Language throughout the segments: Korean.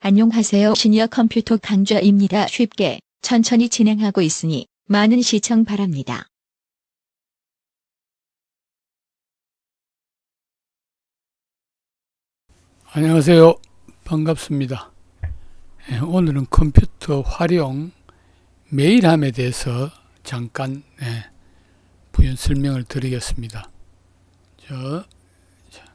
안녕하세요. 시니어 컴퓨터 강좌입니다. 쉽게, 천천히 진행하고 있으니 많은 시청 바랍니다. 안녕하세요. 반갑습니다. 오늘은 컴퓨터 활용 메일함에 대해서 잠깐 부연 설명을 드리겠습니다.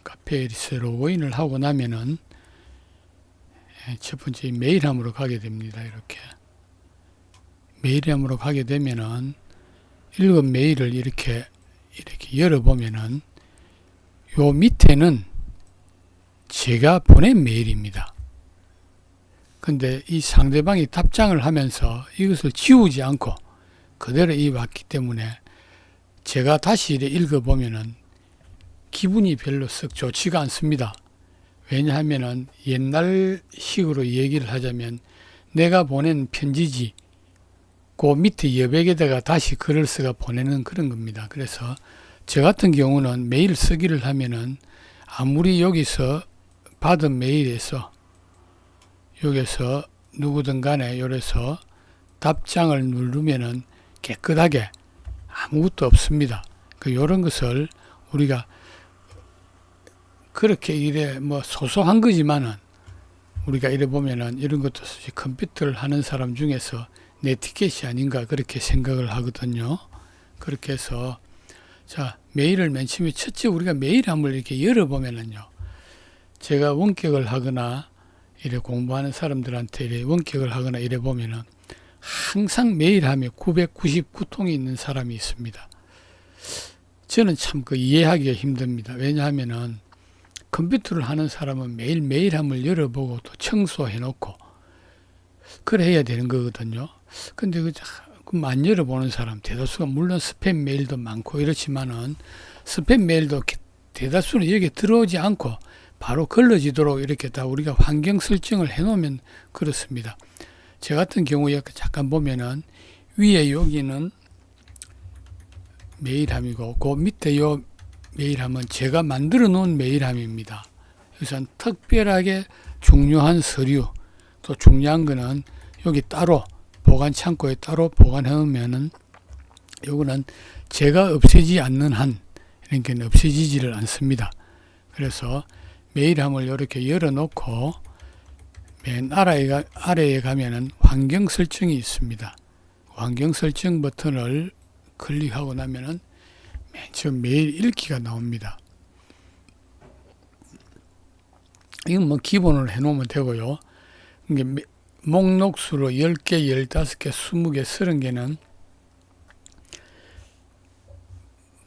카페에서 로그인을 하고 나면은 첫 번째 메일함으로 가게 됩니다. 이렇게 메일함으로 가게 되면은 읽은 메일을 이렇게 열어보면은 요 밑에는 제가 보낸 메일입니다. 근데 이 상대방이 답장을 하면서 이것을 지우지 않고 그대로 왔기 때문에 제가 다시 읽어보면은 기분이 별로 썩 좋지가 않습니다. 왜냐하면은 옛날식으로 얘기를 하자면 내가 보낸 편지지 그 밑에 여백에다가 다시 글을 써가 보내는 그런 겁니다. 그래서 저 같은 경우는 메일 쓰기를 하면은 아무리 여기서 받은 메일에서 여기서 누구든 간에 요래서 답장을 누르면은 깨끗하게 아무것도 없습니다. 요런 것을 우리가 그렇게 소소한 거지만은 우리가 보면은 이런 것도 컴퓨터를 하는 사람 중에서 네티켓이 아닌가 그렇게 생각을 하거든요. 그렇게 해서 메일을 맨 처음에 첫째 우리가 메일함을 이렇게 열어보면은요. 제가 원격을 하거나 공부하는 사람들한테 원격을 하거나 보면은 항상 메일함에 999통이 있는 사람이 있습니다. 저는 참 이해하기가 힘듭니다. 왜냐하면은 컴퓨터를 하는 사람은 매일 메일함을 열어보고 또 청소해 놓고 그래야 되는 거거든요. 근데 안 열어보는 사람 대다수가 물론 스팸 메일도 많고 이렇지만은 스팸 메일도 대다수는 여기에 들어오지 않고 바로 걸러지도록 이렇게 다 우리가 환경 설정을 해 놓으면 그렇습니다. 저 같은 경우에 잠깐 보면은 위에 여기는 메일함이고 그 밑에 요 메일함은 제가 만들어 놓은 메일함입니다. 그래서 특별하게 중요한 서류 또 중요한 거는 여기 따로 보관 창고에 따로 보관해 놓으면은 요거는 제가 없애지 않는 한 그러니까 없애지지를 않습니다. 그래서 메일함을 이렇게 열어놓고 맨 아래에 가면은 환경 설정이 있습니다. 환경 설정 버튼을 클릭하고 나면은 맨 처음 메일 읽기가 나옵니다. 이건 기본으로 해놓으면 되고요. 목록수로 10개, 15개, 20개, 30개는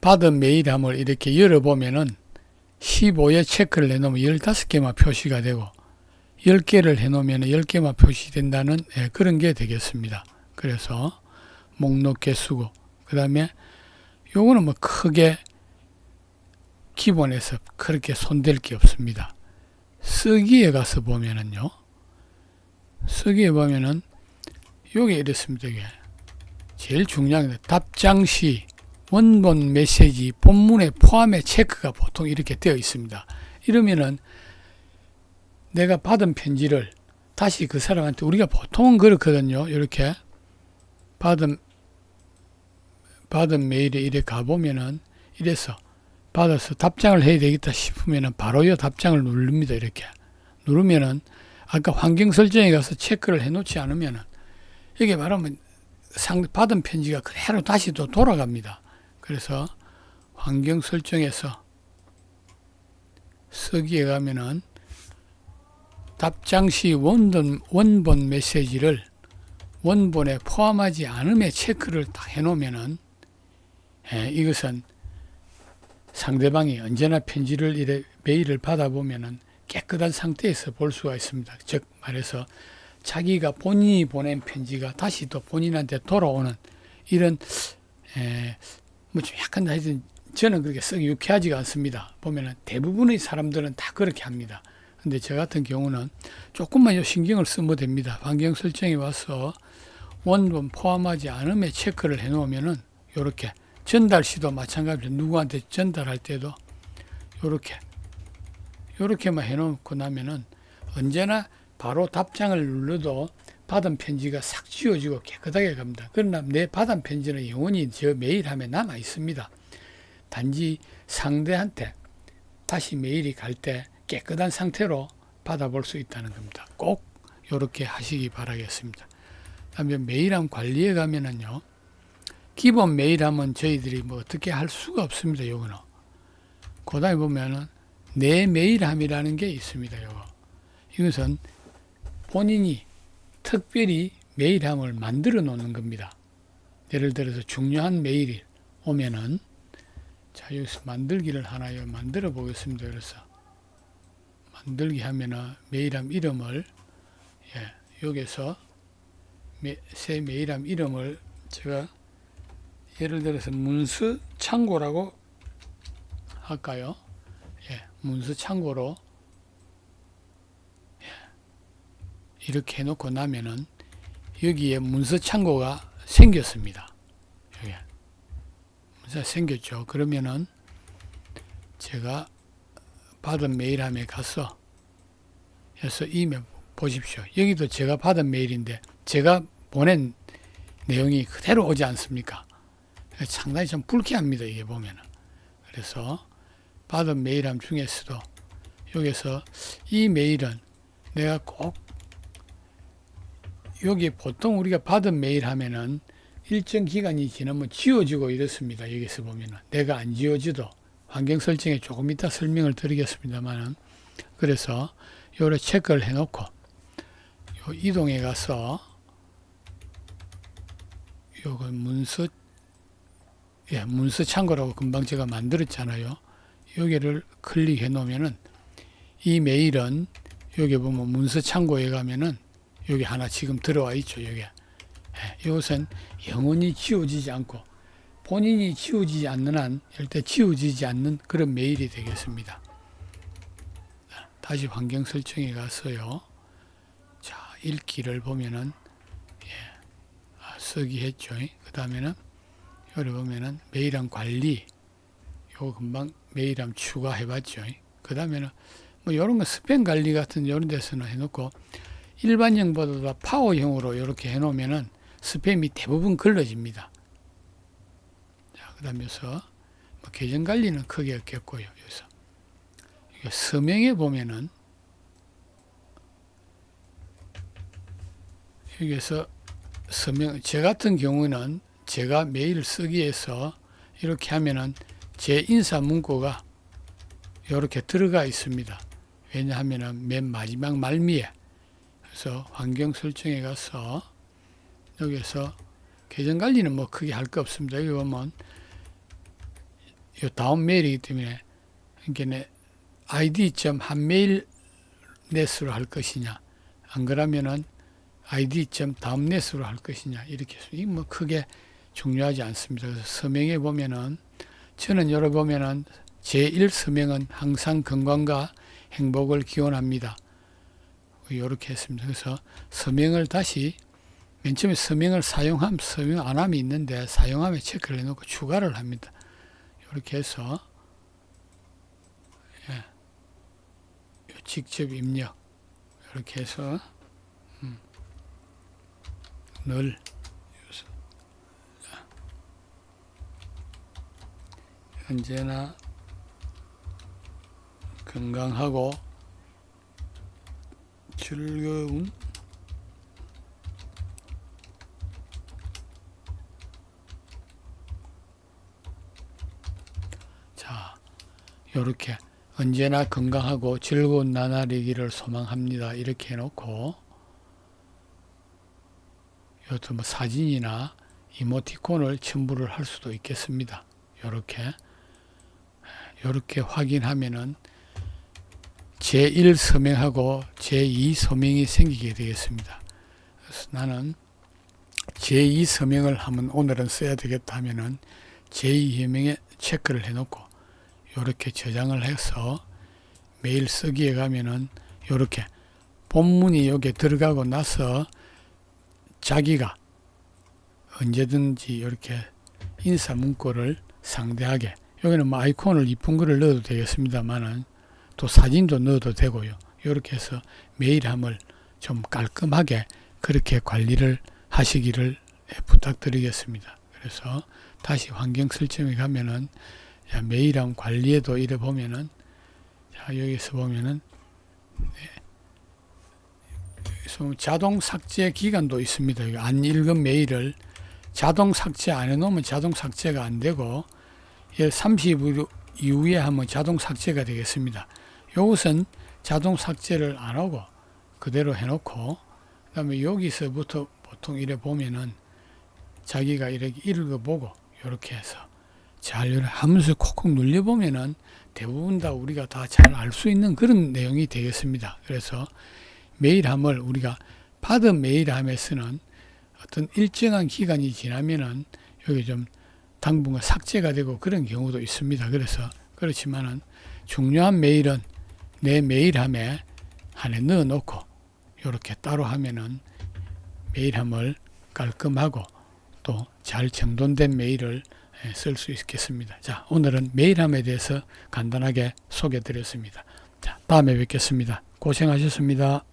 받은 메일함을 이렇게 열어보면은 15에 체크를 해놓으면 15개만 표시가 되고 10개를 해놓으면 10개만 표시된다는 그런 게 되겠습니다. 그래서 목록 개수고 그 다음에 요거는 크게 기본에서 그렇게 손댈 게 없습니다. 쓰기에 가서 보면은요. 쓰기에 보면은 요게 이렇습니다. 이게 제일 중요한 게 답장 시 원본 메시지 본문의 포함의 체크가 보통 이렇게 되어 있습니다. 이러면은 내가 받은 편지를 다시 그 사람한테 우리가 보통은 그렇거든요. 이렇게 받은 메일에 이래 가보면은 이래서 받아서 답장을 해야 되겠다 싶으면은 바로 이 답장을 누릅니다. 이렇게 누르면은 아까 환경 설정에 가서 체크를 해 놓지 않으면은 이게 말하면 받은 편지가 그대로 다시 또 돌아갑니다. 그래서 환경 설정에서 쓰기에 가면은 답장 시 원본 메시지를 원본에 포함하지 않음에 체크를 다 해놓으면은 이것은 상대방이 언제나 편지를 메일을 받아보면은 깨끗한 상태에서 볼 수가 있습니다. 즉 말해서 자기가 본인이 보낸 편지가 다시 또 본인한테 돌아오는 이런 좀 약간 하여튼 저는 그렇게 썩 유쾌하지가 않습니다. 보면은 대부분의 사람들은 다 그렇게 합니다. 근데 저 같은 경우는 조금만 신경을 쓰면 됩니다. 환경 설정에 와서 원본 포함하지 않음에 체크를 해 놓으면은 요렇게 전달 시도 마찬가지로 누구한테 전달할 때도 요렇게만 해 놓고 나면은 언제나 바로 답장을 눌러도 받은 편지가 싹 지워지고 깨끗하게 갑니다. 그러나 내 받은 편지는 영원히 저 메일함에 남아 있습니다. 단지 상대한테 다시 메일이 갈 때 깨끗한 상태로 받아볼 수 있다는 겁니다. 꼭 이렇게 하시기 바라겠습니다. 다음에 메일함 관리에 가면은요, 기본 메일함은 저희들이 뭐 어떻게 할 수가 없습니다. 요거는. 그 다음에 보면은 내 메일함이라는 게 있습니다. 요거. 이것은 본인이 특별히 메일함을 만들어 놓는 겁니다. 예를 들어서 중요한 메일이 오면은, 자, 여기서 만들기를 하나요? 만들어 보겠습니다. 그래서 만들기 하면은 메일함 이름을, 여기서 새 메일함 이름을 제가 예를 들어서 문서 창고라고 할까요? 문서 창고로 이렇게 해놓고 나면은 여기에 문서 창고가 생겼습니다. 여기 문서 생겼죠. 그러면은 제가 받은 메일함에 가서 해서 이메일 보십시오. 여기도 제가 받은 메일인데 제가 보낸 내용이 그대로 오지 않습니까? 상당히 좀 불쾌합니다. 이게 보면은. 그래서 받은 메일함 중에서도 여기서 이 메일은 내가 꼭 여기 보통 우리가 받은 메일 하면은 일정 기간이 지나면 지워지고 이렇습니다. 여기서 보면은 내가 안 지워져도 환경 설정에 조금 이따 설명을 드리겠습니다만은, 그래서 요래 체크를 해놓고 요 이동해 가서 요거 문서 창고라고 금방 제가 만들었잖아요. 여기를 클릭해 놓으면은 이 메일은 여기 보면 문서 창고에 가면은 여기 하나 지금 들어와 있죠. 여기. 이것은 영원히 지워지지 않고 본인이 지워지지 않는 한 절대 지워지지 않는 그런 메일이 되겠습니다. 다시 환경 설정에 가서요. 자, 읽기를 보면은 쓰기 했죠. 그 다음에는 여기 보면은 메일함 관리, 요거 금방 메일함 추가해 봤죠. 그 다음에는 뭐 이런 거 스팸 관리 같은 이런 데서는 해놓고, 일반형보다 파워형으로 이렇게 해놓으면은 스팸이 대부분 걸러집니다. 자, 그 다음에서 뭐 계정 관리는 크게 없겠고요. 여기서 서명에 보면은 여기서 서명, 제 같은 경우는 제가 메일 쓰기 위해서 이렇게 하면은 제 인사 문구가 이렇게 들어가 있습니다. 왜냐하면은 맨 마지막 말미에. 그래서 환경 설정에 가서 여기서 계정 관리는 뭐 크게 할 거 없습니다. 여기 보면 이 다음 메일이기 때문에 이게 id.한메일넷으로 할 것이냐, 안 그러면은 id.다음넷으로 할 것이냐, 이렇게 이 뭐 크게 중요하지 않습니다. 그래서 서명에 보면은 저는 여기 보면은 제1 서명은 항상 건강과 행복을 기원합니다. 이렇게 했습니다. 그래서 서명을 다시 맨 처음에 서명 안 함이 있는데 사용함에 체크를 해놓고 추가를 합니다. 이렇게 해서 직접 입력 이렇게 해서 늘 언제나 건강하고 즐거운 자, 요렇게 언제나 건강하고 즐거운 나날이기를 소망합니다. 이렇게 해놓고 이것도 뭐 사진이나 이모티콘을 첨부를 할 수도 있겠습니다. 요렇게 확인하면은 제1 서명하고 제2 서명이 생기게 되겠습니다. 그래서 나는 제2 서명을 하면 오늘은 써야 되겠다 하면은 제2 서명에 체크를 해놓고 요렇게 저장을 해서 메일 쓰기에 가면은 요렇게 본문이 여기에 들어가고 나서 자기가 언제든지 이렇게 인사 문구를 상대하게, 여기는 뭐 아이콘을 이쁜 거를 넣어도 되겠습니다만은 또 사진도 넣어도 되고요. 이렇게 해서 메일함을 좀 깔끔하게 그렇게 관리를 하시기를 부탁드리겠습니다. 그래서 다시 환경 설정에 가면은 메일함 관리에도 이래 보면은 여기서 보면은 여기서 자동 삭제 기간도 있습니다. 안 읽은 메일을 자동 삭제 안 해놓으면 자동 삭제가 안 되고 30일 이후에 하면 자동 삭제가 되겠습니다. 이것은 자동 삭제를 안 하고 그대로 해놓고 그 다음에 여기서부터 보통 이래 보면은 자기가 이렇게 읽어보고 이렇게 해서 잘 하면서 콕콕 눌려보면은 대부분 다 우리가 다 잘 알 수 있는 그런 내용이 되겠습니다. 그래서 메일함을 우리가 받은 메일함에서는 어떤 일정한 기간이 지나면은 여기 좀 당분간 삭제가 되고 그런 경우도 있습니다. 그래서 그렇지만은 중요한 메일은 내 메일함에 안에 넣어 놓고 이렇게 따로 하면은 메일함을 깔끔하고 또 잘 정돈된 메일을 쓸 수 있겠습니다. 자, 오늘은 메일함에 대해서 간단하게 소개해 드렸습니다. 자, 다음에 뵙겠습니다. 고생하셨습니다.